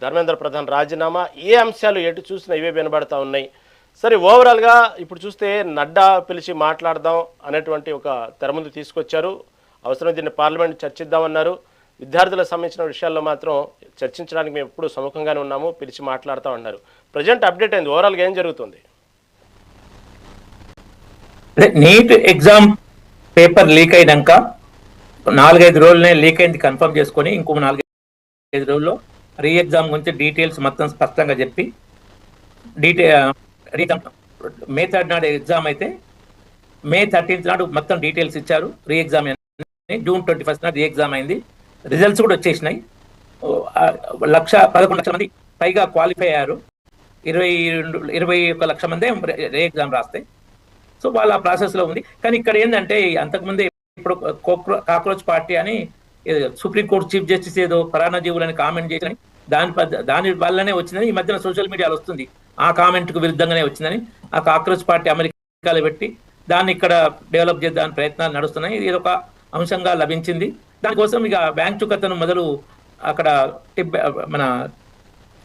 ధర్మేంద్ర ప్రధాన్ రాజీనామా, ఏ అంశాలు ఎటు చూసినా ఇవే వినబడతా ఉన్నాయి. సరే, ఓవరాల్గా ఇప్పుడు చూస్తే నడ్డా పిలిచి మాట్లాడదాం అనేటువంటి ఒక తెర ముందు తీసుకొచ్చారు. అవసరం దీన్ని పార్లమెంట్ చర్చిద్దామన్నారు. విద్యార్థులకు సంబంధించిన విషయాల్లో మాత్రం చర్చించడానికి మేము ఎప్పుడు సముఖంగానే ఉన్నాము, పిలిచి మాట్లాడుతూ ఉన్నారు. ప్రజెంట్ అప్డేట్ అయింది, ఓవరాల్గా ఏం జరుగుతుంది? నీట్ ఎగ్జామ్ పేపర్ లీక్ అయినాక 4-5 రోజులనే లీక్ అయింది కన్ఫర్మ్ చేసుకొని ఇంకో 4-5 రోజుల్లో రీ ఎగ్జామ్ గురించి డీటెయిల్స్ మొత్తం స్పష్టంగా చెప్పి మే 3 నాడు ఎగ్జామ్ అయితే మే 13 నాడు మొత్తం డీటెయిల్స్ ఇచ్చారు. రీ ఎగ్జామ్ జూన్ 21 నాడు రీ ఎగ్జామ్ అయింది. రిజల్ట్స్ కూడా వచ్చేసినాయి. 11 లక్షల మంది పైగా క్వాలిఫై అయ్యారు. 21 లక్షల మందే రీ ఎగ్జామ్ రాస్తే. సో వాళ్ళ ప్రాసెస్లో ఉంది. కానీ ఇక్కడ ఏంటంటే అంతకుముందే ఇప్పుడు కాక్రోచ్ పార్టీ అని సుప్రీంకోర్టు చీఫ్ జస్టిస్ ఏదో పరాన్నజీవులని కామెంట్ చేసిన దాని వల్లనే వచ్చిందని ఈ మధ్యన సోషల్ మీడియాలో వస్తుంది. ఆ కామెంట్కు విరుద్ధంగానే వచ్చిందని ఆ కాక్రోచ్ పార్టీ అమెరికాలో పెట్టి దాన్ని ఇక్కడ డెవలప్ చేద్దామని ప్రయత్నాలు నడుస్తున్నాయి. ఇది ఒక అంశంగా లభించింది. దానికోసం ఇక బ్యాంక్ చుక్కతను మొదలు అక్కడ మన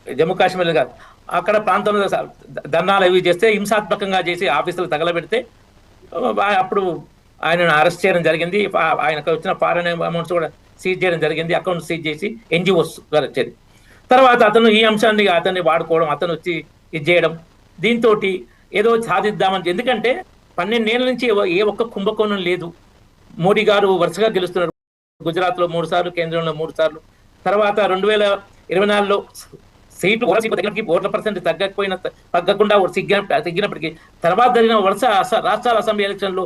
జమ్మూ కాశ్మీర్ కాదు అక్కడ ప్రాంతంలో ధర్నాలు అవి చేస్తే హింసాత్మకంగా చేసి ఆఫీసులు తగలబెడితే అప్పుడు ఆయనను అరెస్ట్ చేయడం జరిగింది. ఆయనకు వచ్చిన ఫారెన్ అమౌంట్స్ కూడా సీజ్ చేయడం జరిగింది. అకౌంట్ సీజ్ చేసి NGOs వచ్చేది. తర్వాత అతను ఈ అంశాన్ని అతన్ని వాడుకోవడం, అతను వచ్చి ఇది చేయడం, దీంతో ఏదో సాధిద్దామని. ఎందుకంటే 12 ఏళ్ళ నుంచి ఏ ఒక్క కుంభకోణం లేదు. మోడీ గారు వరుసగా గెలుస్తున్నారు. గుజరాత్లో 3 సార్లు, కేంద్రంలో 3 సార్లు. తర్వాత 2024లో సీట్లు ఓట్ల పర్సెంట్ తగ్గకుండా తగ్గినప్పటికీ తర్వాత జరిగిన వరుస రాష్ట్రాల అసెంబ్లీ ఎలక్షన్లో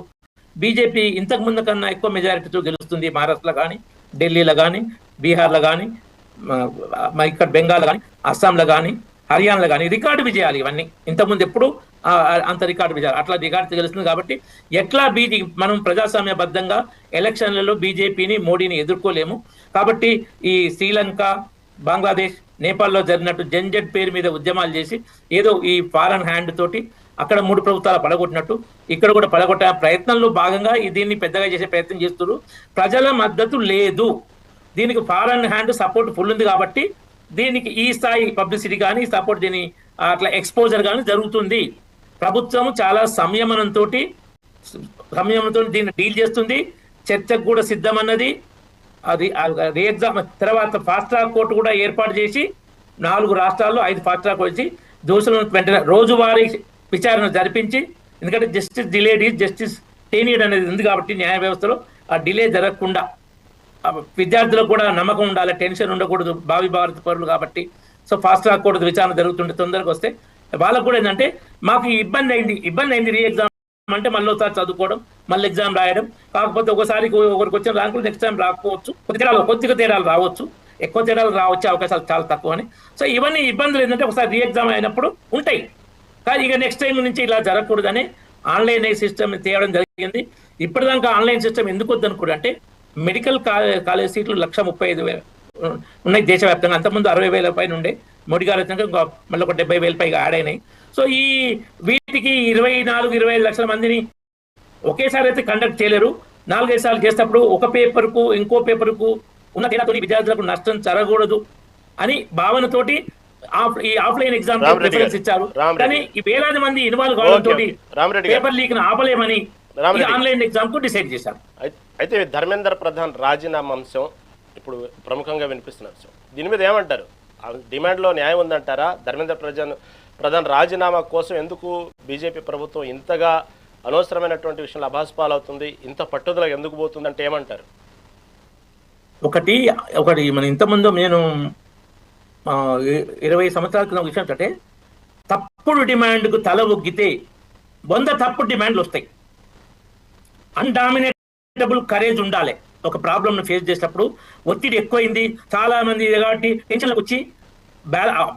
బీజేపీ ఇంతకు ముందు కన్నా ఎక్కువ మెజారిటీతో గెలుస్తుంది. మహారాష్ట్రలో కానీ, ఢిల్లీలో కానీ, బీహార్లో కానీ, ఇక్కడ బెంగాల్ కానీ, అస్సాంలో కానీ, హర్యానాలో కానీ రికార్డు విజయాలు ఇవన్నీ. ఇంతకుముందు ఎప్పుడు అంత రికార్డు విజయాలు అట్లా రికార్డు గెలుస్తుంది. కాబట్టి ఎట్లా మనం ప్రజాస్వామ్యబద్ధంగా ఎలక్షన్లలో బీజేపీని, మోడీని ఎదుర్కోలేము. కాబట్టి ఈ శ్రీలంక, బంగ్లాదేశ్, నేపాల్లో జరిగినట్టు జంజట్ పేరు మీద ఉద్యమాలు చేసి ఏదో ఈ ఫారెన్ హ్యాండ్ తోటి అక్కడ 3 ప్రభుత్వాలు పడగొట్టినట్టు ఇక్కడ కూడా పడగొట్టే ప్రయత్నంలో భాగంగా దీన్ని పెద్దగా చేసే ప్రయత్నం చేస్తున్నారు. ప్రజల మద్దతు లేదు. దీనికి ఫారెన్ హ్యాండ్ సపోర్ట్ ఫుల్ ఉంది. కాబట్టి దీనికి ఈ స్థాయి పబ్లిసిటీ కానీ సపోర్ట్ దీని అట్లా ఎక్స్పోజర్ కానీ జరుగుతుంది. ప్రభుత్వం చాలా సంయమనంతో దీన్ని డీల్ చేస్తుంది. చర్చకు కూడా సిద్ధమన్నది. అది ఎగ్జామ్ తర్వాత ఫాస్ట్ ట్రాక్ కోర్టు కూడా ఏర్పాటు చేసి 4 రాష్ట్రాల్లో 5 ఫాస్ట్ ట్రాక్ వచ్చి దోషులను వెంటనే రోజువారీ విచారణ జరిపించి, ఎందుకంటే జస్టిస్ డిలేడ్ ఈజ్ జస్టిస్ టెనీడ్ అనేది ఉంది. కాబట్టి న్యాయ వ్యవస్థలో ఆ డిలే జరగకుండా విద్యార్థులకు కూడా నమ్మకం ఉండాలి, టెన్షన్ ఉండకూడదు, భావి భారత పౌరులు కాబట్టి. సో ఫాస్ట్ ట్రాక్ కోర్టు విచారణ జరుగుతుంటే తొందరగా వస్తే వాళ్ళకు కూడా ఏంటంటే మాకు ఇబ్బంది అయింది రీ ఎగ్జామ్ అంటే మళ్ళీ ఒకసారి చదువుకోవడం, మళ్ళీ ఎగ్జామ్ రాయడం. కాకపోతే ఒకరికి వచ్చిన ర్యాంకులు నెక్స్ట్ టైం రాకపోవచ్చు, కొద్దిగా తేడాలు రావచ్చు, ఎక్కువ తేడాలు రావచ్చే అవకాశాలు చాలా తక్కువ అని. సో ఇవన్నీ ఇబ్బందులు ఏంటంటే ఒకసారి రీ ఎగ్జామ్ అయినప్పుడు ఉంటాయి. కానీ ఇక నెక్స్ట్ టైం నుంచి ఇలా జరగకూడదని ఆన్లైన్ సిస్టమ్ తేవడం జరిగింది. ఇప్పటిదాకా ఆన్లైన్ సిస్టమ్ ఎందుకు వద్దనుకోడు అంటే మెడికల్ కాలేజ్ సీట్లు 135,000 ఉన్నాయి దేశవ్యాప్తంగా. అంతకుముందు 60,000 పైన ఉండే. మోడీ గారు వచ్చినాక మళ్ళీ ఒక 70,000 పైగా యాడ్ అయినాయి. సో ఈ వీటికి 24-25 లక్షల మందిని ఒకేసారి అయితే కండక్ట్ చేయలేరు. 4-5 సార్లు చేసేటప్పుడు ఒక పేపర్కు ఇంకో పేపర్కు ఉన్న తేడాతో విద్యార్థులకు నష్టం జరగకూడదు అని భావనతోటి ఈ ఆఫ్లైన్ ఎగ్జామ్ ప్రిఫరెన్స్ ఇచ్చారు. కానీ ఈ వేలాది మంది ఇన్వాల్వ్ కావడంతో పేపర్ లీక్ ఆపలేమని ఆన్లైన్ ఎగ్జామ్ కు డిసైడ్ చేశారు. అయితే ధర్మేంద్ర ప్రధాన్ రాజీనామా అంశం ఇప్పుడు ప్రముఖంగా వినిపిస్తున్న అంశం. దీని మీద ఏమంటారు? డిమాండ్లో న్యాయం ఉందంటారా? ధర్మేంద్ర ప్రధాన్ రాజీనామా కోసం ఎందుకు బీజేపీ ప్రభుత్వం ఇంతగా అనవసరమైనటువంటి విషయంలో అభాస్పాలవుతుంది, ఇంత పట్టుదల ఎందుకు పోతుందంటే ఏమంటారు? ఒకటి మన ఇంతకుముందు నేను 20 సంవత్సరాల క్రితం విషయం అంటే తప్పుడు డిమాండ్కు తల ఒగ్గితే 100 తప్పుడు డిమాండ్లు వస్తాయి. అన్డామినేటబుల్ కరేజ్ ఉండాలి. ఒక ప్రాబ్లమ్ను ఫేస్ చేసేటప్పుడు ఒత్తిడి ఎక్కువైంది, చాలా మంది కాబట్టి టెన్షన్లకు వచ్చి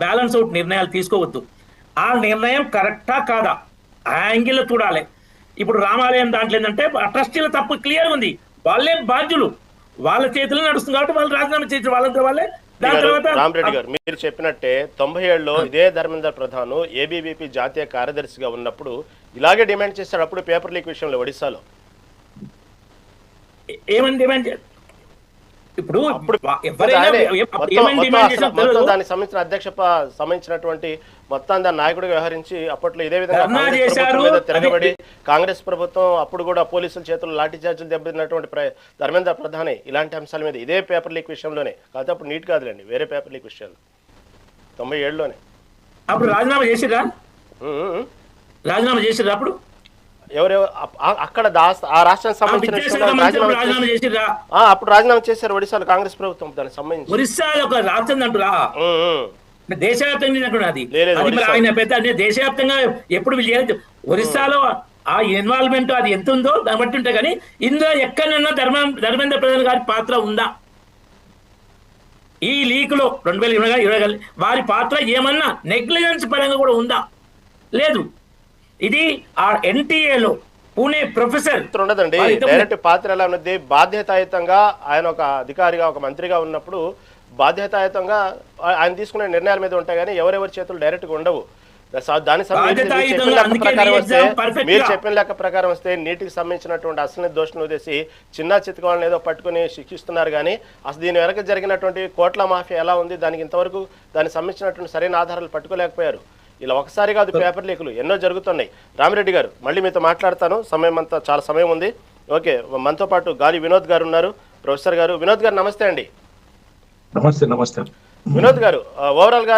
బ్యాలెన్స్ అవుట్ నిర్ణయాలు తీసుకోవద్దు. ఆ నిర్ణయం కరెక్టా కాదా ఆ యాంగిల్లో చూడాలి. ఇప్పుడు రామాలయం దాంట్లో ఏంటంటే ట్రస్టీల తప్పు క్లియర్ ఉంది, వాళ్ళే బాధ్యులు, వాళ్ళ చేతిలో నడుస్తుంది కాబట్టి వాళ్ళు రాజీనామా చేసిన వాళ్ళంతా వాళ్ళే. రామరెడ్డి గారు, మీరు చెప్పినట్టే 97లో ఇదే ధర్మేంద్ర ప్రధాన్ ఏబీవీపీ జాతీయ కార్యదర్శిగా ఉన్నప్పుడు ఇలాగే డిమాండ్ చేశాడు. అప్పుడు పేపర్ లీక్ విషయంలో ఒడిశాలో ఏమని డిమాండ్ ఇప్పుడు అప్పుడు ఎవరైనా ఆయనే ఏమని డిమాండ్ చేసినా మొత్తం దానికి సంబంధించిన సంబంధించినటువంటి మొత్తం దాని నాయకుడిగా వ్యవహరించి అప్పట్లో ఇదే విధంగా ధర్నా కాంగ్రెస్ చేశారు. ప్రభుత్వం మీద తిరగబడి కాంగ్రెస్ ప్రభుత్వం అప్పుడు కూడా పోలీసుల చేతులు లాఠీ చార్జీలు దెబ్బతిన్నటువంటి ధర్మేంద్ర ప్రధాని ఇలాంటి అంశాల మీద ఇదే పేపర్ లీక్ విషయంలోనే కాకపోతే అప్పుడు నీట్ కాదులేండి వేరే పేపర్ లీక్ విషయాలు 97లోనే అప్పుడు రాజీనామా చేసిరా అప్పుడు ఎవరెవరు అక్కడ ఆ రాష్ట్రానికి సంబంధించిన విషయంలో రాజీనామా చేసిరా అప్పుడు రాజీనామా చేశారు ఒడిశాలో కాంగ్రెస్ ప్రభుత్వం దానికి సంబంధించి ఒరిస్సాలో ఒక రాష్ట్రం అంటురా దేశవ్యాప్తంగా అది లేదు, అది మరి ఒరిస్సా. ఆయన పెద్ద దేశవ్యాప్తంగా ఎప్పుడు వీళ్ళు చేయొచ్చు. ఒరిస్సాలో ఆ ఇన్వాల్వ్మెంట్ అది ఎంత ఉందో దాన్ని బట్టి ఉంటాయి. కానీ ఇందులో ఎక్కడన్నా ధర్మేంద్ర ప్రధాన్ గారి పాత్ర ఉందా? ఈ లీక్ లో 2020 వారి పాత్ర ఏమన్నా నెగ్లిజెన్స్ పరంగా కూడా ఉందా? లేదు. ఇది ఆ ఎన్టీఏలో పూణే ప్రొఫెసర్ ఉండదండి. డైరెక్ట్ పాత్ర ఎలా ఉన్నది, బాధ్యతాయుతంగా ఆయన ఒక అధికారిగా ఒక మంత్రిగా ఉన్నప్పుడు బాధ్యతాయుతంగా ఆయన తీసుకునే నిర్ణయాల మీద ఉంటాయి కానీ ఎవరెవరి చేతులు డైరెక్ట్ గా ఉండవు. దాని మీరు చెప్పిన లెక్క ప్రకారం వస్తే నీటికి సంబంధించినటువంటి అసలు దోషులు వదిలేసి చిన్న చితకాలను ఏదో పట్టుకుని శిక్షిస్తున్నారు కానీ అసలు దీని వెనక జరిగినటువంటి కోట్ల మాఫియా ఎలా ఉంది దానికి ఇంతవరకు దానికి సంబంధించినటువంటి సరైన ఆధారాలు పట్టుకోలేకపోయారు. ఇలా ఒకసారి కాదు పేపర్ లీకులు ఎన్నో జరుగుతున్నాయి. రామిరెడ్డి గారు మళ్ళీ మీతో మాట్లాడతాను, సమయం అంతా చాలా సమయం ఉంది. ఓకే, మనతో పాటు గాలి వినోద్ గారు ఉన్నారు, ప్రొఫెసర్ గారు. వినోద్ గారు నమస్తే అండి. నమస్తే. వినోద్ గారు, ఓవరాల్ గా